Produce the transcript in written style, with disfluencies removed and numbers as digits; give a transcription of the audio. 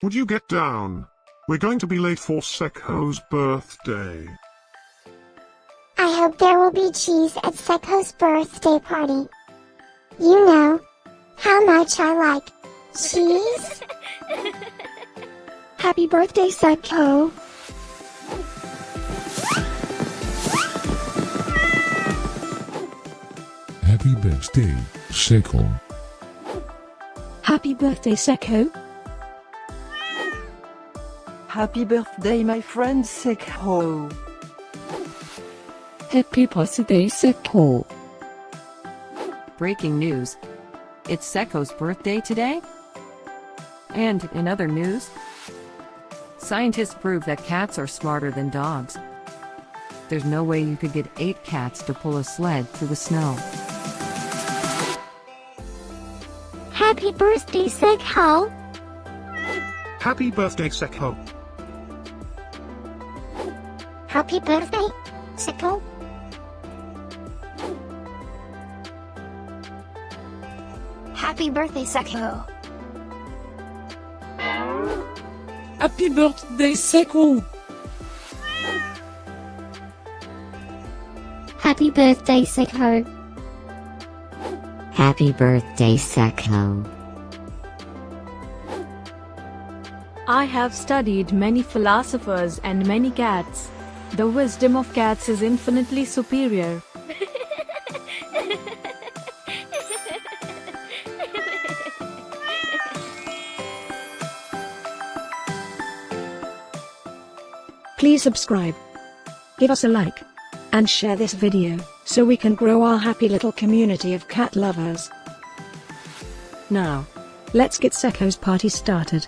Would you get down? We're going to be late for Sekhou's birthday. I hope there will be cheese at Seckhou's birthday party. You know how much I like cheese. Happy birthday, Seckhou. Happy birthday, Seckhou. Happy birthday, Seckhou. Happy birthday, my friend Seckhou. Happy birthday, Seckhou. Breaking news. It's Seckhou's birthday today? And in other news, scientists prove that cats are smarter than dogs. There's no way you could get 8 cats to pull a sled through the snow. Happy birthday, Seckhou. Happy birthday, Seckhou. Happy birthday, Seckhou. Happy birthday, Seckhou. Happy birthday, Seckhou. Happy birthday, Seckhou. Happy birthday, Seckhou. I have studied many philosophers and many cats. The wisdom of cats is infinitely superior. Please subscribe, give us a like, and share this video, so we can grow our happy little community of cat lovers. Now, let's get Seckhou's party started.